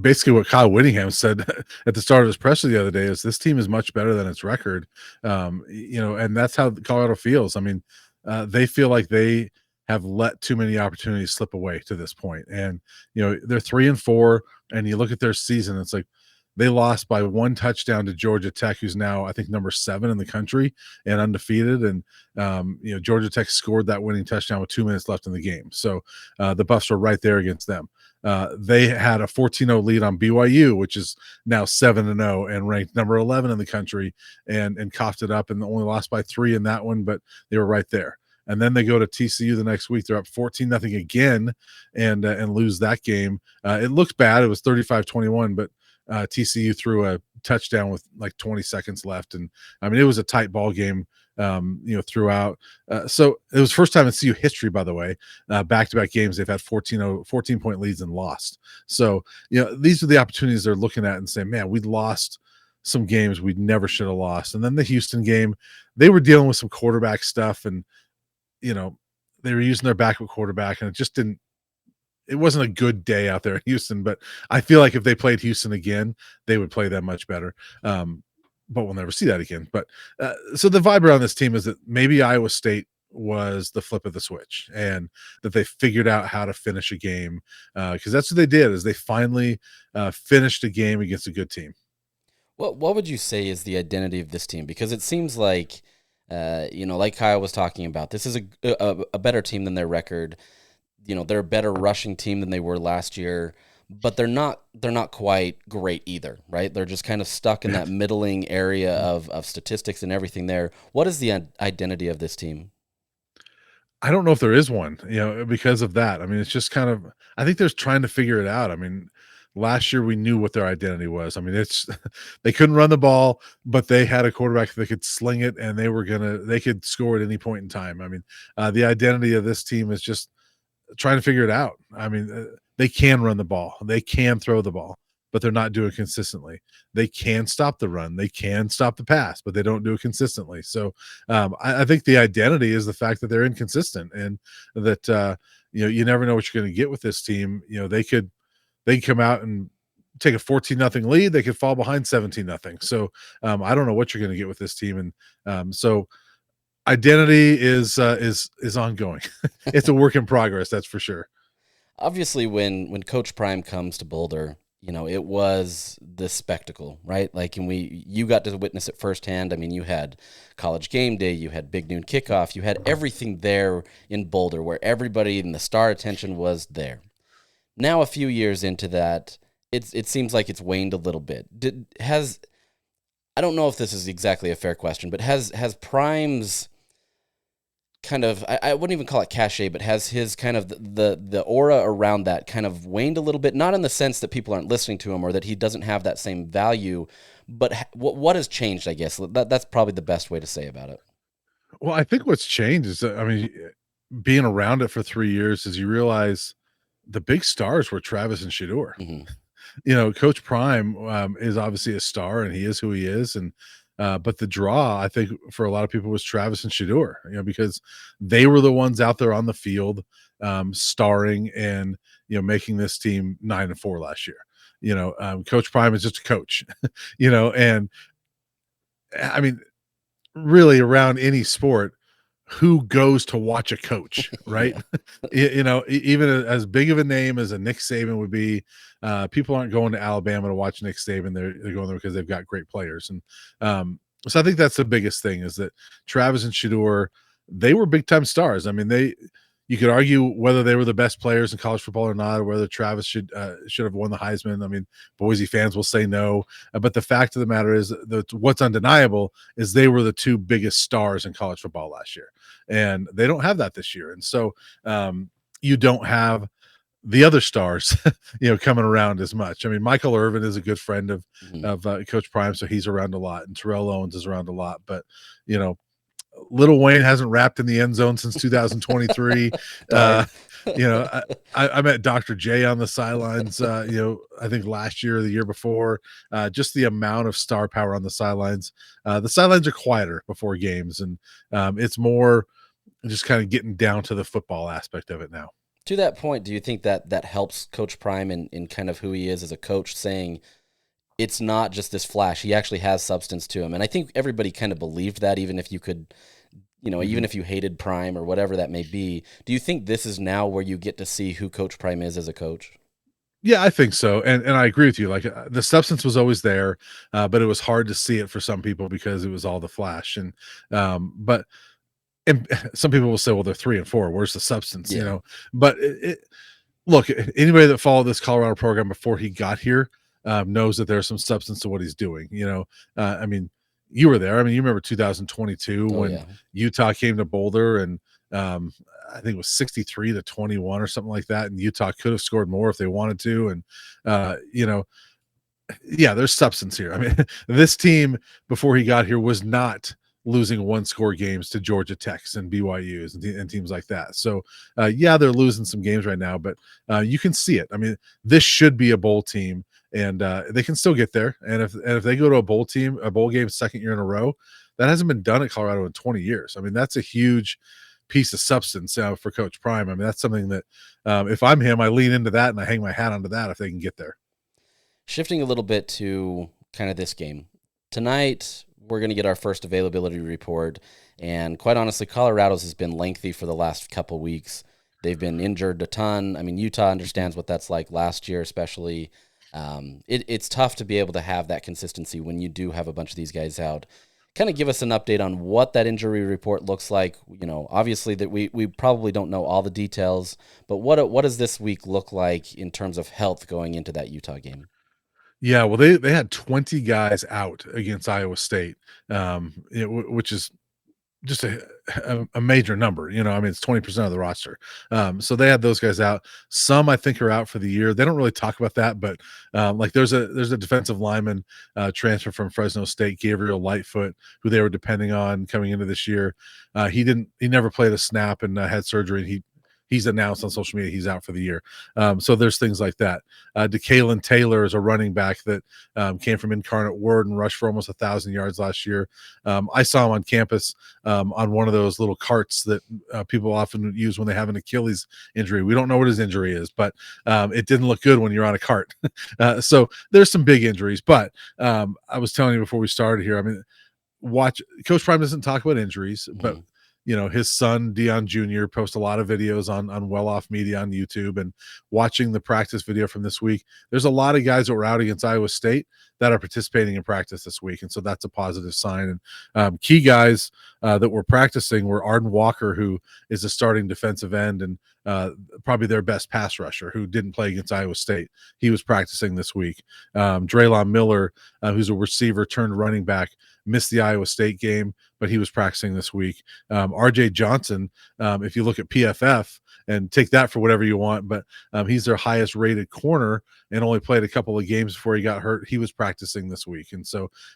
basically what Kyle Whittingham said at the start of his presser the other day, is this team is much better than its record. And that's how Colorado feels. I mean, they feel like they have let too many opportunities slip away to this point. And, they're 3-4, and you look at their season, it's like they lost by one touchdown to Georgia Tech, who's now, I think, number 7 in the country and undefeated. And, Georgia Tech scored that winning touchdown with 2 minutes left in the game. So the Buffs were right there against them. They had a 14-0 lead on BYU, which is now 7-0 and ranked number 11 in the country, and coughed it up, and only lost by 3 in that one, but they were right there. And then they go to TCU the next week. They're up 14-0 again, and lose that game. It looked bad. It was 35-21, but TCU threw a touchdown with like 20 seconds left, and I mean, it was a tight ball game throughout. So it was first time in CU history, by the way, back-to-back games they've had 14-point leads and lost. So these are the opportunities they're looking at and saying, man, we lost some games we never should have lost. And then the Houston game, they were dealing with some quarterback stuff, and they were using their backup quarterback, and it wasn't a good day out there in Houston. But I feel like if they played Houston again, they would play that much better. But we'll never see that again. But so the vibe around this team is that maybe Iowa State was the flip of the switch, and that they figured out how to finish a game, because that's what they did, is they finally finished a game against a good team. What would you say is the identity of this team? Because it seems like, like Kyle was talking about, this is a better team than their record. They're a better rushing team than they were last year, but they're not quite great either, right? They're just kind of stuck in that middling area of statistics and everything there. What is the identity of this team? I don't know if there is one, because of that. I mean, it's just kind of, I think they're trying to figure it out. I mean, last year we knew what their identity was. I mean, it's they couldn't run the ball, but they had a quarterback that could sling it, and they could score at any point in time. I mean, the identity of this team is just trying to figure it out. I mean, they can run the ball, they can throw the ball, but they're not doing it consistently. They can stop the run, they can stop the pass, but they don't do it consistently. So I think the identity is the fact that they're inconsistent, and that you never know what you're going to get with this team. They could come out and take a 14-0 lead. They could fall behind 17-0. So I don't know what you're going to get with this team, and so identity is ongoing. It's a work in progress, that's for sure. Obviously, when Coach Prime comes to Boulder, it was this spectacle, right? Like, and you got to witness it firsthand. I mean, you had College Game Day, you had Big Noon Kickoff, you had everything there in Boulder where everybody in the star attention was there. Now, a few years into that, it seems like it's waned a little bit. I don't know if this is exactly a fair question, but has Prime's kind of, I wouldn't even call it cachet, but has his kind of the aura around that kind of waned a little bit? Not in the sense that people aren't listening to him or that he doesn't have that same value, but what has changed, I guess? That's probably the best way to say about it. Well, I think what's changed is, I mean, being around it for 3 years, is you realize the big stars were Travis and Shedeur. Mm-hmm. Coach Prime is obviously a star, and he is who he is. And but the draw, I think, for a lot of people was Travis and Shedeur, because they were the ones out there on the field, starring and making this team 9-4 last year. Coach Prime is just a coach, and I mean, really around any sport, who goes to watch a coach, right? Even as big of a name as a Nick Saban would be, people aren't going to Alabama to watch Nick Saban. They're going there because they've got great players. And so I think that's the biggest thing, is that Travis and Shedeur, they were big time stars. I mean, you could argue whether they were the best players in college football or not, or whether Travis should have won the Heisman. I mean, Boise fans will say no, but the fact of the matter is that what's undeniable is they were the two biggest stars in college football last year, and they don't have that this year. And so you don't have the other stars, coming around as much. I mean, Michael Irvin is a good friend of Coach Prime, so he's around a lot, and Terrell Owens is around a lot, but Little Wayne hasn't rapped in the end zone since 2023. I met Dr. J on the sidelines, I think last year or the year before. Just the amount of star power on the sidelines. The sidelines are quieter before games, and it's more just kind of getting down to the football aspect of it now. To that point, do you think that helps Coach Prime in kind of who he is as a coach, saying it's not just this flash, he actually has substance to him? And I think everybody kind of believed that, even if you could, even if you hated Prime or whatever that may be. Do you think this is now where you get to see who Coach Prime is as a coach? Yeah, I think so. And I agree with you. Like, the substance was always there, but it was hard to see it for some people because it was all the flash. And some people will say, well, they're 3-4. Where's the substance? Yeah. But look, anybody that followed this Colorado program before he got here knows that there's some substance to what he's doing. I mean, you were there. I mean, you remember 2022 when Utah came to Boulder, and I think it was 63-21 or something like that. And Utah could have scored more if they wanted to. And, there's substance here. I mean, this team before he got here was not losing one-score games to Georgia Techs and BYUs and teams like that. So, they're losing some games right now, but you can see it. I mean, this should be a bowl team, and they can still get there. And if they go to a bowl game second year in a row, that hasn't been done at Colorado in 20 years. I mean, that's a huge piece of substance for Coach Prime. I mean, that's something that if I'm him, I lean into that and I hang my hat onto that if they can get there. Shifting a little bit to kind of this game tonight, we're going to get our first availability report. And quite honestly, Colorado's has been lengthy for the last couple weeks. They've been injured a ton. I mean, Utah understands what that's like last year, especially. It's tough to be able to have that consistency when you do have a bunch of these guys out. Kind of give us an update on what that injury report looks like. You know, obviously that we probably don't know all the details, but what does this week look like in terms of health going into that Utah game? Yeah, well, they had 20 guys out against Iowa State, which is just a major number. You know, I mean, it's 20% of the roster. So they had those guys out. Some I think are out for the year. They don't really talk about that, but like there's a defensive lineman transfer from Fresno State, Gabriel Lightfoot, who they were depending on coming into this year. He never played a snap and had surgery. And he's announced on social media he's out for the year. So there's things like that. DeKalen Taylor is a running back that came from Incarnate Word and rushed for almost 1,000 yards last year. I saw him on campus on one of those little carts that people often use when they have an Achilles injury. We don't know what his injury is, but it didn't look good when you're on a cart. So there's some big injuries. But I was telling you before we started here, I mean, Coach Prime doesn't talk about injuries, but you know, his son Dion Jr. posts a lot of videos on Well Off Media on YouTube, and watching the practice video from this week, there's a lot of guys that were out against Iowa State that are participating in practice this week, and so that's a positive sign. And key guys that were practicing were Arden Walker, who is a starting defensive end and probably their best pass rusher, who didn't play against Iowa State. He was practicing this week. Draylon Miller, who's a receiver turned running back, missed the Iowa State game, but he was practicing this week. RJ Johnson, if you look at PFF and take that for whatever you want, but he's their highest rated corner and only played a couple of games before he got hurt. He was practicing this week. And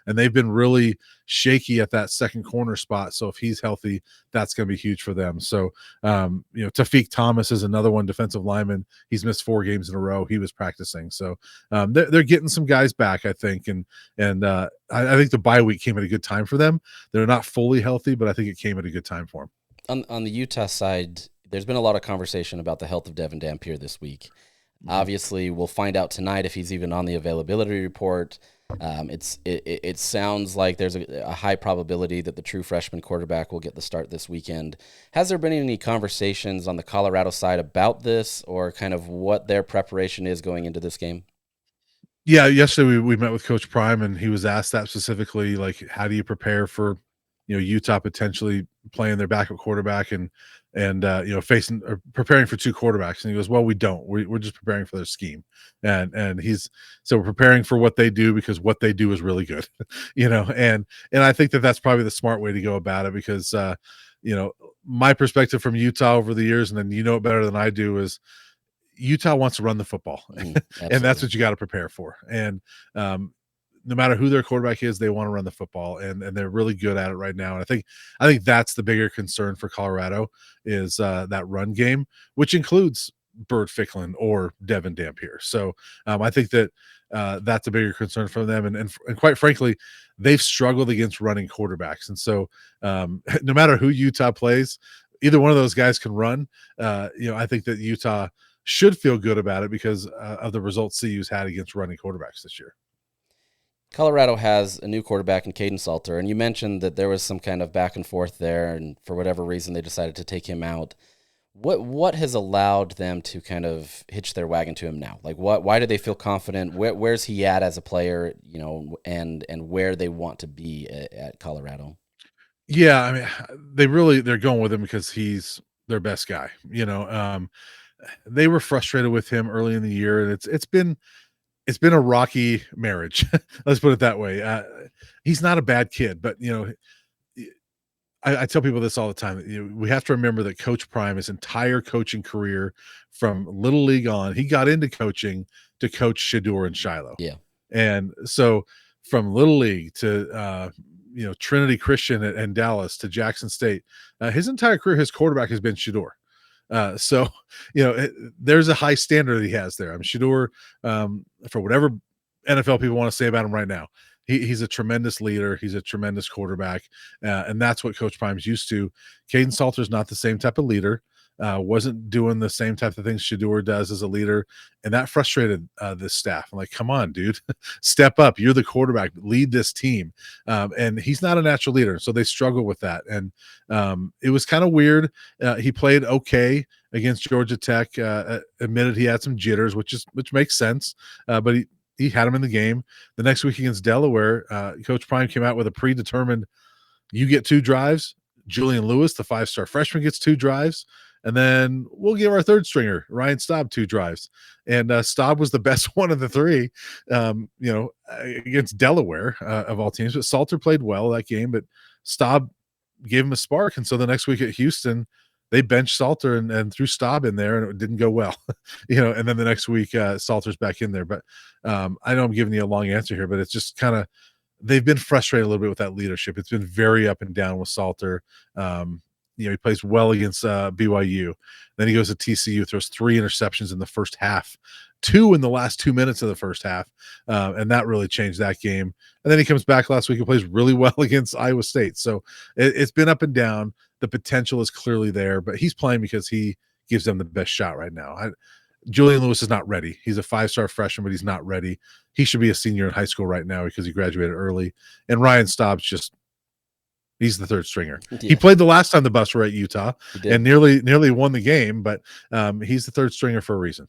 they've been really shaky at that second corner spot. So if he's healthy, that's going to be huge for them. So, Tafiq Thomas is another one, defensive lineman. He's missed 4 games in a row. He was practicing. So they're getting some guys back, I think. And I think the bye week came at a good time for them. They're not fully healthy, but I think it came at a good time for them. On the Utah side, there's been a lot of conversation about the health of Devon Dampier this week. Obviously, we'll find out tonight if he's even on the availability report. It sounds like there's a high probability that the true freshman quarterback will get the start this weekend. Has there been any conversations on the Colorado side about this, or kind of what their preparation is going into this game? Yeah, yesterday we met with Coach Prime, and he was asked that specifically, like, how do you prepare for, Utah potentially playing their backup quarterback and facing or preparing for 2 quarterbacks? And he goes, well, we don't. We're just preparing for their scheme. And so we're preparing for what they do, because what they do is really good, and I think that's probably the smart way to go about it, because my perspective from Utah over the years, and then it better than I do, is Utah wants to run the football, and that's what you got to prepare for. And no matter who their quarterback is, they want to run the football, and they're really good at it right now. And I think that's the bigger concern for Colorado, is that run game, which includes Bert Ficklin or Devon Dampier. So I think that that's a bigger concern for them. And quite frankly, they've struggled against running quarterbacks. And so no matter who Utah plays, either one of those guys can run. I think that Utah should feel good about it because of the results CU's had against running quarterbacks this year. Colorado has a new quarterback in Caden Salter, and you mentioned that there was some kind of back and forth there, and for whatever reason they decided to take him out. What has allowed them to kind of hitch their wagon to him now? Like, why do they feel confident? Where's he at as a player, and where they want to be at Colorado? Yeah, I mean, they're going with him because he's their best guy. They were frustrated with him early in the year, and it's been a rocky marriage. Let's put it that way. He's not a bad kid, but I tell people this all the time. We have to remember that Coach Prime, his entire coaching career from Little League on, he got into coaching to coach Shedeur and Shiloh. Yeah, and so from Little League to Trinity Christian and Dallas to Jackson State, his entire career, his quarterback has been Shedeur. So there's a high standard that he has there. I mean, Shedeur, for whatever NFL people want to say about him right now, he's a tremendous leader. He's a tremendous quarterback, and that's what Coach Prime's used to. Caden Salter's not the same type of leader. wasn't doing the same type of things Shador does as a leader, and that frustrated this staff. I'm like, come on, dude, step up. You're the quarterback. Lead this team. And he's not a natural leader, so they struggle with that. And it was kind of weird. He played okay against Georgia Tech. Admitted he had some jitters, which makes sense. But he had him in the game. The next week against Delaware, Coach Prime came out with a predetermined, you get 2 drives. Julian Lewis, the 5-star freshman, gets 2 drives. And then we'll give our third stringer, Ryan Staub, 2 drives. And Staub was the best one of the 3, against Delaware of all teams. But Salter played well that game, but Staub gave him a spark. And so the next week at Houston, they benched Salter and threw Staub in there, and it didn't go well. And then the next week, Salter's back in there. But I know I'm giving you a long answer here, but it's just kind of they've been frustrated a little bit with that leadership. It's been very up and down with Salter. He plays well against BYU. Then he goes to TCU, throws 3 interceptions in the first half, 2 in the last 2 minutes of the first half, and that really changed that game. And then he comes back last week and plays really well against Iowa State. So it's been up and down. The potential is clearly there, but he's playing because he gives them the best shot right now. Julian Lewis is not ready. He's a 5-star freshman, but he's not ready. He should be a senior in high school right now because he graduated early. And Ryan Staub's he's the third stringer. Yeah. He played the last time the Buffs were at Utah and nearly won the game, but he's the third stringer for a reason.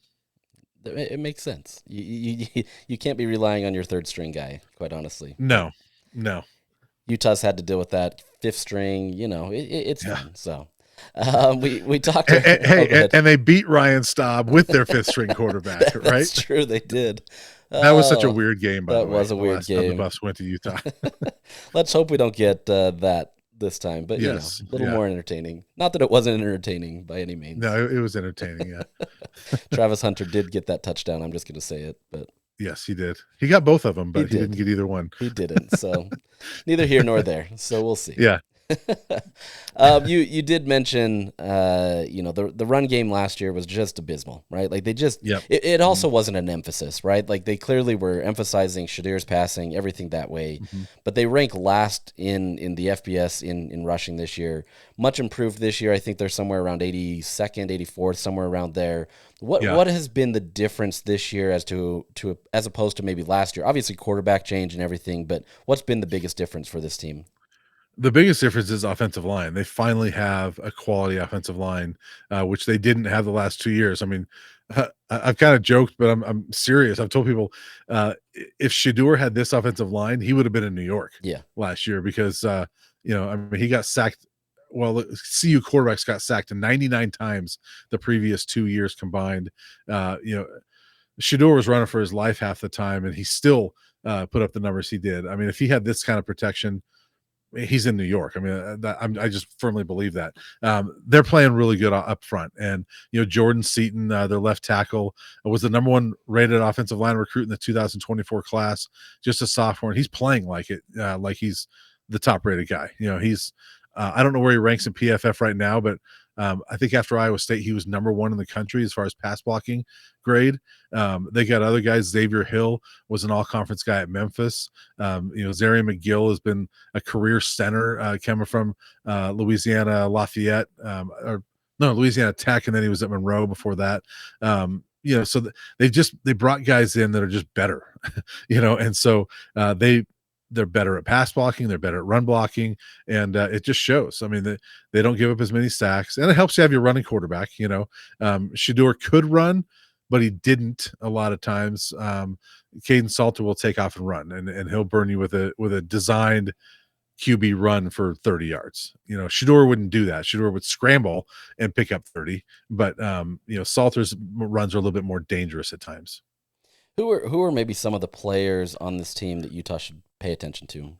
It makes sense. You can't be relying on your third string guy, quite honestly. No. Utah's had to deal with that 5th string. It's fun. So we talked. And they beat Ryan Staub with their 5th string quarterback, right? That's true. They did. That was such a weird game, by the way. That was a weird game. The Buffs went to Utah. Let's hope we don't get that this time, but a little more entertaining. Not that it wasn't entertaining by any means. No, it was entertaining, yeah. Travis Hunter did get that touchdown. I'm just going to say it, but yes, he did. He got both of them, but he didn't get either one. He didn't, so neither here nor there. So we'll see. Yeah. You did mention the run game last year was just abysmal, right? Like they just it also wasn't an emphasis, right? Like they clearly were emphasizing Shadur's passing, everything that way, but they rank last in the FBS in rushing this year. Much improved this year. I think they're somewhere around 82nd, 84th, somewhere around there. What has been the difference this year as opposed to maybe last year? Obviously quarterback change and everything, but what's been the biggest difference for this team? The biggest difference is offensive line. They finally have a quality offensive line, which they didn't have the last 2 years. I mean, I've kind of joked, but I'm serious. I've told people if Shador had this offensive line, he would have been in New York last year because, he got sacked. Well, CU quarterbacks got sacked 99 times the previous 2 years combined. Shador was running for his life half the time, and he still put up the numbers he did. I mean, if he had this kind of protection, he's in New York. I mean, I just firmly believe that. They're playing really good up front. And, Jordan Seaton, their left tackle, was the number 1 rated offensive line recruit in the 2024 class, just a sophomore. And he's playing like it, like he's the top rated guy. He's I don't know where he ranks in PFF right now, but I think after Iowa State, he was number 1 in the country as far as pass blocking grade. They got other guys. Xavier Hill was an all-conference guy at Memphis. Zarian McGill has been a career center coming from Louisiana Lafayette, Louisiana Tech, and then he was at Monroe before that. So they brought guys in that are just better, and so they're better at pass blocking. They're better at run blocking. And it just shows. I mean, they don't give up as many sacks. And it helps you have your running quarterback. Shador could run, but he didn't a lot of times. Caden Salter will take off and run, and he'll burn you with a designed QB run for 30 yards. Shador wouldn't do that. Shador would scramble and pick up 30. But, Salter's runs are a little bit more dangerous at times. Who are maybe some of the players on this team that Utah should pay attention to?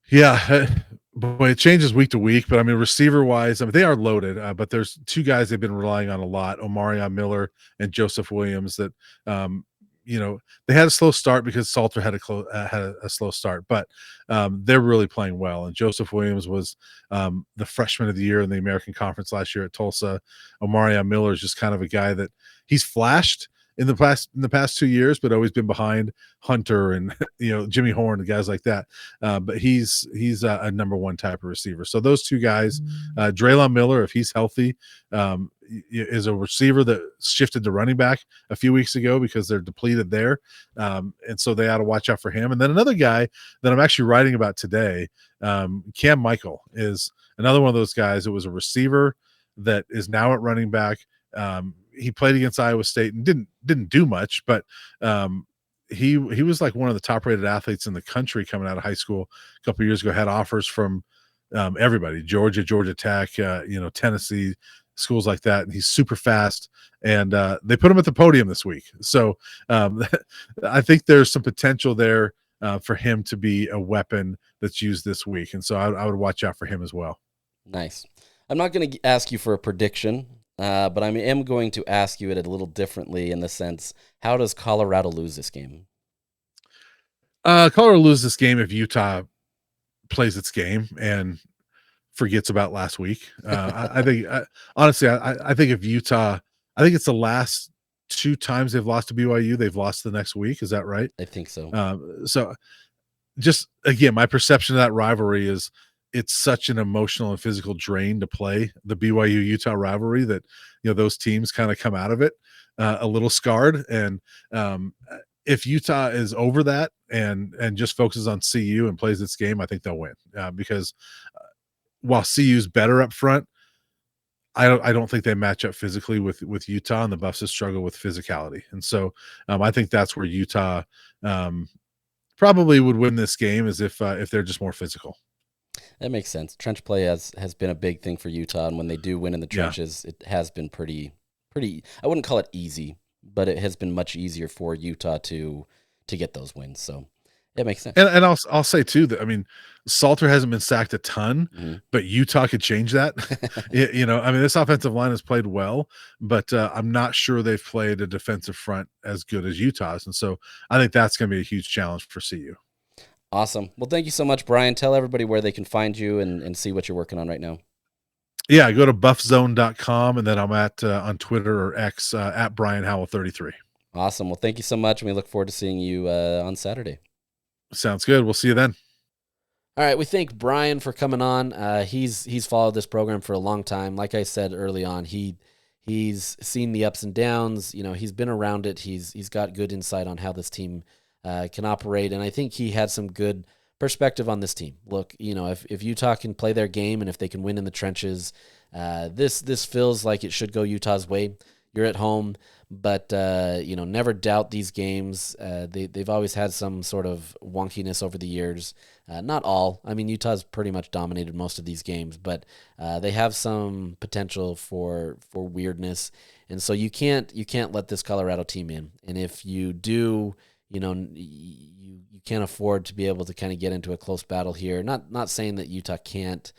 Yeah, boy, it changes week to week. But I mean, receiver-wise, they are loaded. But there's 2 guys they've been relying on a lot: Omarion Miller and Joseph Williams. That they had a slow start because Salter had a slow start, but they're really playing well. And Joseph Williams was the freshman of the year in the American Conference last year at Tulsa. Omarion Miller is just kind of a guy that he's flashed. in the past 2 years, but always been behind Hunter and Jimmy Horn and guys like that. But he's a number one type of receiver. So those two guys, Draylon Miller, if he's healthy, is a receiver that shifted to running back a few weeks ago because they're depleted there, and so they ought to watch out for him. And then another guy that I'm actually writing about today, Cam Michael, is another one of those guys that was a receiver that is now at running back. He played against Iowa State and didn't do much, but he was like one of the top rated athletes in the country coming out of high school a couple of years ago. Had offers from everybody, Georgia Tech, Tennessee, schools like that. And he's super fast, and they put him at the podium this week. So I think there's some potential there for him to be a weapon that's used this week. And so I would watch out for him as well. Nice. I'm not going to ask you for a prediction, but I am going to ask you it a little differently in the sense, how does Colorado lose this game? Colorado loses this game if Utah plays its game and forgets about last week. I think, honestly, I think if Utah, I think it's the last 2 times they've lost to BYU, they've lost the next week. Is that right? I think so. So just, again, my perception of that rivalry is it's such an emotional and physical drain to play the BYU Utah rivalry that, those teams kind of come out of it a little scarred. And if Utah is over that and just focuses on CU and plays its game, I think they'll win because while CU's better up front, I don't think they match up physically with Utah, and the Buffs have struggled with physicality. And so I think that's where Utah probably would win this game, is if they're just more physical. That makes sense. Trench play has been a big thing for Utah, and when they do win in the trenches, it has been pretty. I wouldn't call it easy, but it has been much easier for Utah to get those wins. So it makes sense. And I'll say too that, I mean, Salter hasn't been sacked a ton, but Utah could change that. This offensive line has played well, but I'm not sure they've played a defensive front as good as Utah's, and so I think that's going to be a huge challenge for CU. Awesome. Well, thank you so much, Brian. Tell everybody where they can find you and see what you're working on right now. Yeah, go to buffzone.com, and then I'm on Twitter or X at Brian Howell 33. Awesome. Well, thank you so much, and we look forward to seeing you on Saturday. Sounds good. We'll see you then. All right, we thank Brian for coming on. He's followed this program for a long time. Like I said early on, he's seen the ups and downs. He's been around it. He's got good insight on how this team can operate, and I think he had some good perspective on this team. Look, if Utah can play their game and if they can win in the trenches, this feels like it should go Utah's way. You're at home, but never doubt these games. They've always had some sort of wonkiness over the years. Not all. I mean, Utah's pretty much dominated most of these games, but they have some potential for weirdness, and so you can't let this Colorado team in. And if you do, you can't afford to be able to kind of get into a close battle here. Not saying that Utah can't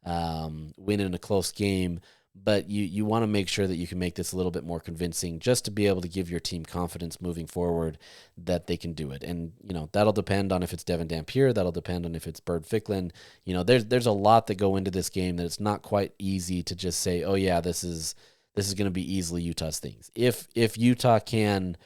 win in a close game, but you want to make sure that you can make this a little bit more convincing, just to be able to give your team confidence moving forward that they can do it. And that'll depend on if it's Devon Dampier, that'll depend on if it's Bird Ficklin. There's a lot that go into this game that it's not quite easy to just say, oh yeah, this is going to be easily Utah's things. If Utah can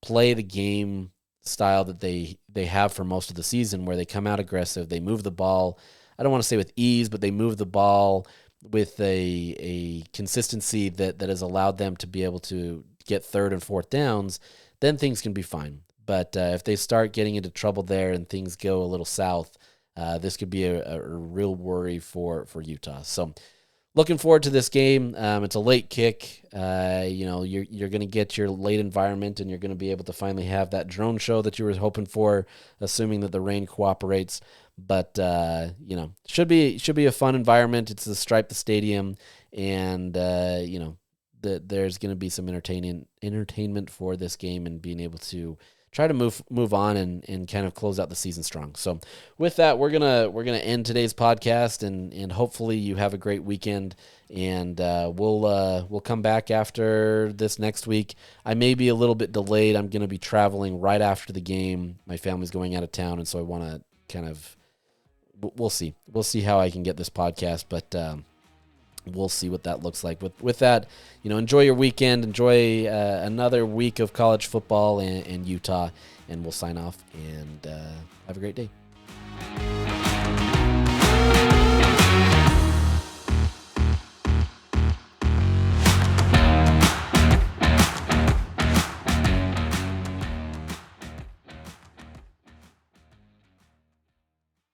play the game style that they have for most of the season, where they come out aggressive, they move the ball, I don't want to say with ease, but they move the ball with a consistency that has allowed them to be able to get third and fourth downs, then things can be fine. But if they start getting into trouble there and things go a little south, this could be a real worry for Utah. So looking forward to this game. It's a late kick. You're going to get your late environment, and you're going to be able to finally have that drone show that you were hoping for, assuming that the rain cooperates. But should be a fun environment. It's the Stripe Stadium, and there's going to be some entertainment for this game, and being able to try to move on and kind of close out the season strong. So with that, we're gonna end today's podcast, and hopefully you have a great weekend, and we'll come back after this next week. I may be a little bit delayed. I'm gonna be traveling right after the game. My family's going out of town, and so I want to kind of we'll see how I can get this podcast, but we'll see what that looks like. With that, enjoy your weekend, enjoy another week of college football in Utah, and we'll sign off and have a great day.